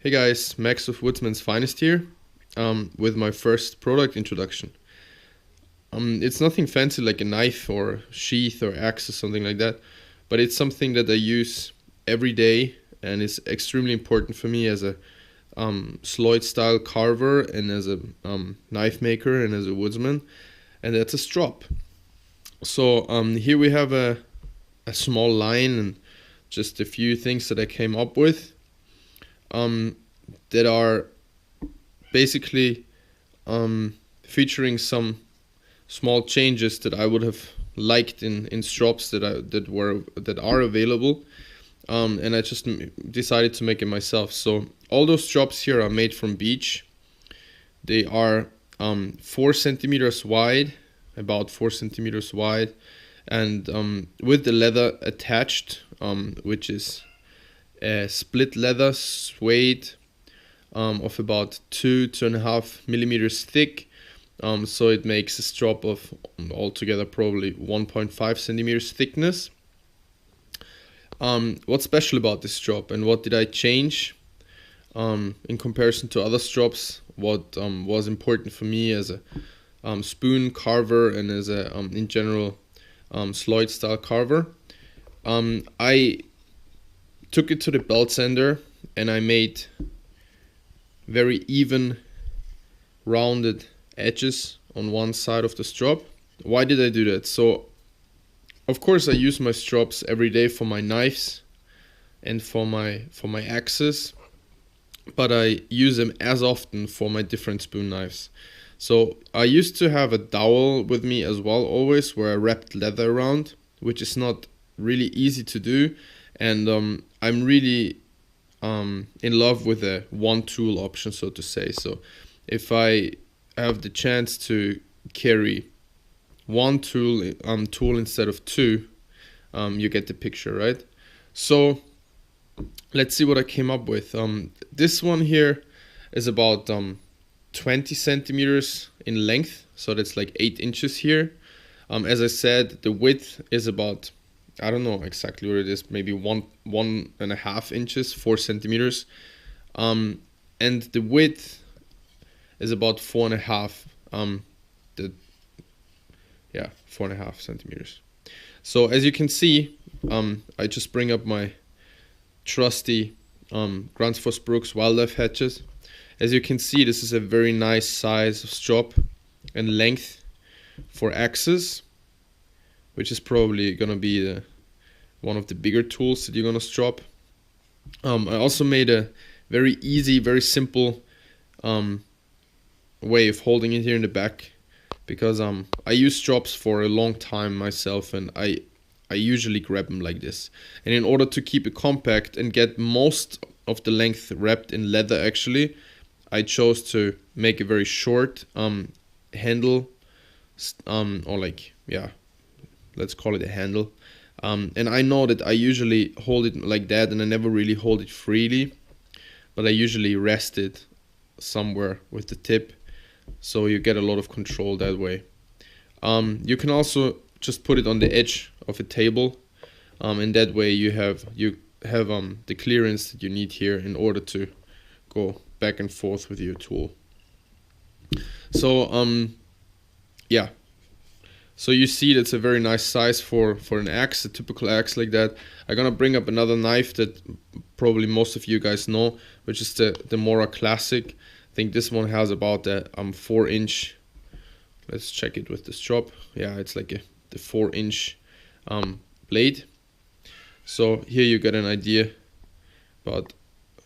Hey guys, Max of Woodsman's Finest here, with my first product introduction. It's nothing fancy like a knife or sheath or axe or something like that, but it's something that I use every day and is extremely important for me as a Sloyd style carver and as a knife maker and as a woodsman, and that's a strop. So here we have a small line and just a few things that I came up with. That are basically featuring some small changes that I would have liked in strops that are available, and I just decided to make it myself. So all those strops here are made from beech. They are 4 centimeters wide, about 4 centimeters wide, and with the leather attached, which is split leather suede of about 2.5 millimeters thick. So it makes a strop of altogether probably 1.5 centimeters thickness. What's special about this strop and what did I change in comparison to other strops? What was important for me as a spoon carver and as a in general Sloyd style carver? I took it to the belt sander and I made very even rounded edges on one side of the strop. Why did I do that? So of course I use my strops every day for my knives and for my axes, but I use them as often for my different spoon knives. So I used to have a dowel with me as well always, where I wrapped leather around, which is not really easy to do, and I'm really in love with a one tool option, so to say. So if I have the chance to carry one tool instead of two, you get the picture, right? So let's see what I came up with. This one here is about 20 centimeters in length, so that's like 8 inches here. As I said, the width is about, I don't know exactly what it is, maybe 1.5 inches, 4 centimeters. And the width is about 4.5, 4.5 centimeters. So as you can see, I just bring up my trusty Grundfos Brooks wildlife hatches. As you can see, this is a very nice size of strop and length for axes, which is probably gonna be one of the bigger tools that you're gonna strop. I also made a very easy, very simple way of holding it here in the back, because I use strops for a long time myself, and I usually grab them like this. And in order to keep it compact and get most of the length wrapped in leather, actually, I chose to make a very short handle, or like, yeah, let's call it a handle. And I know that I usually hold it like that, and I never really hold it freely, but I usually rest it somewhere with the tip, so you get a lot of control that way. You can also just put it on the edge of a table, and that way you have the clearance that you need here in order to go back and forth with your tool. So yeah. So you see that's a very nice size for an axe, a typical axe like that. I'm gonna bring up another knife that probably most of you guys know, which is the Mora Classic. I think this one has about a 4-inch. Let's check it with the strop. Yeah, it's like the 4-inch blade. So here you get an idea about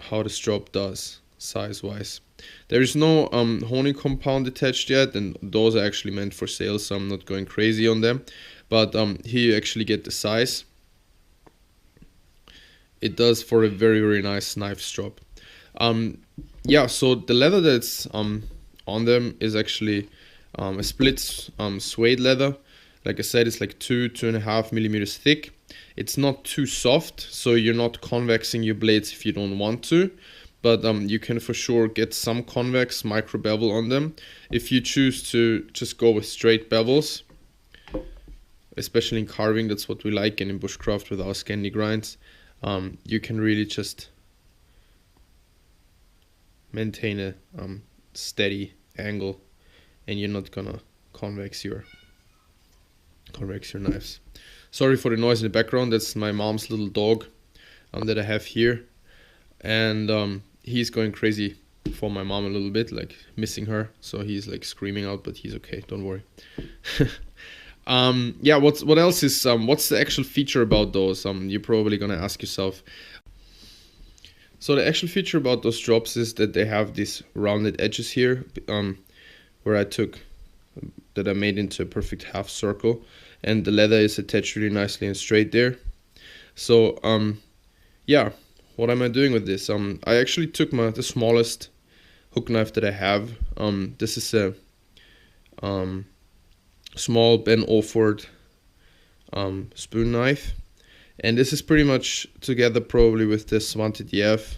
how the strop does size-wise. There is no honing compound attached yet, and those are actually meant for sale, so I'm not going crazy on them. But here you actually get the size. It does for a very, very nice knife strop. Yeah, so the leather that's on them is actually a split suede leather. Like I said, it's like 2.5 millimeters thick. It's not too soft, so you're not convexing your blades if you don't want to. But you can for sure get some convex micro bevel on them if you choose to just go with straight bevels, especially in carving. That's what we like, and in bushcraft with our Scandi grinds, you can really just, maintain a steady angle, and you're not gonna convex your knives. Sorry for the noise in the background. That's my mom's little dog that I have here, and he's going crazy for my mom a little bit, like missing her. So he's like screaming out, but he's okay. Don't worry. Yeah. What else is what's the actual feature about those? You're probably gonna ask yourself. So the actual feature about those drops is that they have these rounded edges here, where I made into a perfect half circle, and the leather is attached really nicely and straight there. So yeah, what am I doing with this? I actually took the smallest hook knife that I have. This is a small Ben Orford spoon knife, and this is pretty much together probably with this Svante Diev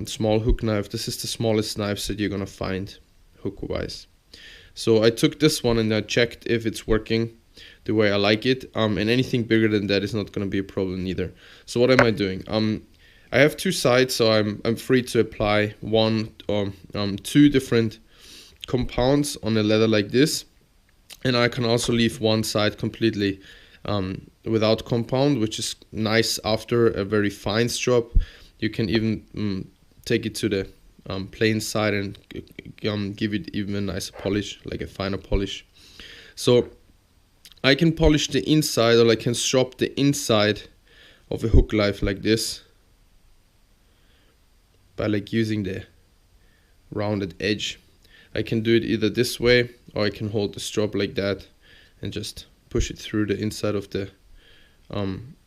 small hook knife. This is the smallest knives that you're gonna find hook wise. So I took this one and I checked if it's working the way I like it, and anything bigger than that is not gonna be a problem either. So what am I doing? I have two sides, so I'm free to apply one or two different compounds on a leather like this, and I can also leave one side completely without compound, which is nice after a very fine strop. You can even take it to the plain side and give it even a nicer polish, like a finer polish. So I can polish the inside, or I can strop the inside of a hook knife like this by like using the rounded edge. I can do it either this way, or I can hold the strop like that and just push it through the inside of the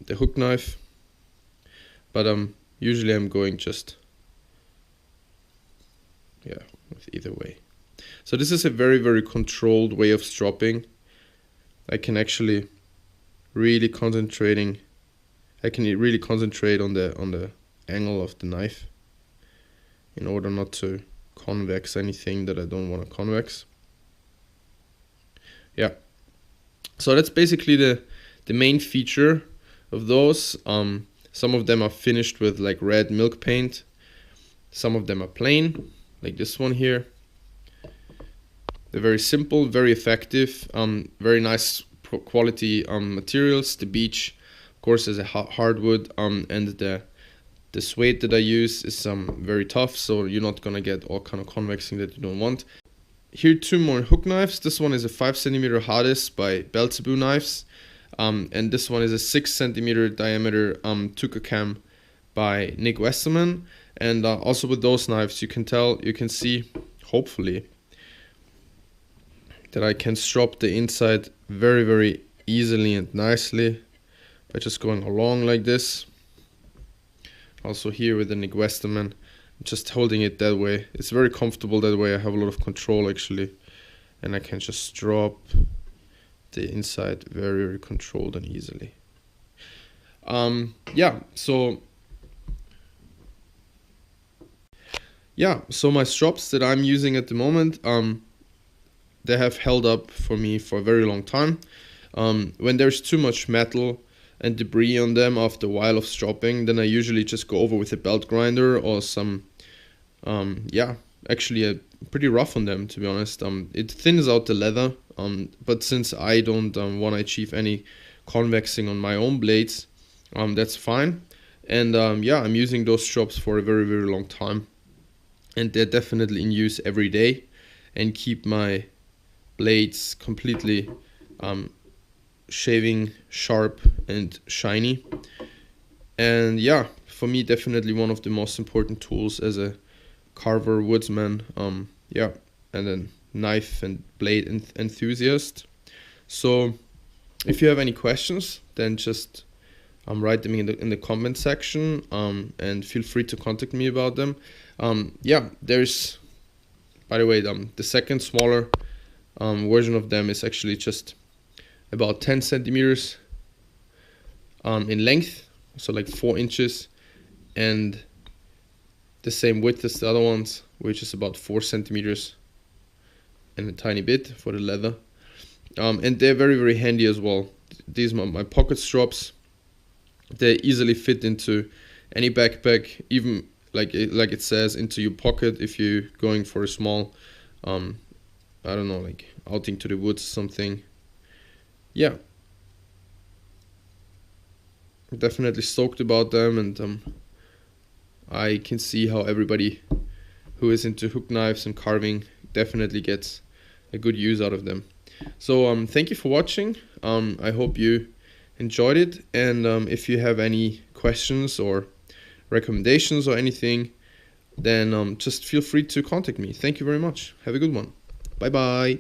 hook knife. But usually I'm going just with either way. So this is a very, very controlled way of stropping. I can actually really concentrate on the angle of the knife in order not to convex anything that I don't want to convex. Yeah. So that's basically the main feature of those. Some of them are finished with like red milk paint. Some of them are plain, like this one here. They're very simple, very effective, very nice quality materials. The beech, of course, is a hardwood, and the suede that I use is very tough, so you're not gonna get all kind of convexing that you don't want. Here, two more hook knives. This one is a 5cm hardest by Belzebu Knives, and this one is a 6cm diameter Tuka Cam by Nick Westerman. And also with those knives, you can see, hopefully, that I can strop the inside very, very easily and nicely by just going along like this. Also here with the Nick Westerman, just holding it that way. It's very comfortable that way. I have a lot of control actually, and I can just strop the inside very, very controlled and easily. So my strops that I'm using at the moment, they have held up for me for a very long time. When there's too much metal and debris on them after a while of stropping, then I usually just go over with a belt grinder or some, actually pretty rough on them, to be honest. It thins out the leather, but since I don't want to achieve any convexing on my own blades, that's fine. And I'm using those strops for a very, very long time. And they're definitely in use every day and keep my blades completely shaving sharp and shiny. And for me, definitely one of the most important tools as a carver woodsman, and then knife and blade enthusiast. So if you have any questions, then just write them in the comment section, and feel free to contact me about them. There's, by the way, the second smaller version of them is actually just about 10 centimeters in length, so like 4 inches, and the same width as the other ones, which is about 4 centimeters and a tiny bit for the leather. And they're very, very handy as well. These are my pocket strops. They easily fit into any backpack, even like it says, into your pocket if you're going for a small, I don't know, like outing to the woods or something. Yeah, definitely stoked about them, and I can see how everybody who is into hook knives and carving definitely gets a good use out of them. So thank you for watching. I hope you enjoyed it, and if you have any questions or recommendations or anything, then just feel free to contact me. Thank you very much. Have a good one. Bye bye.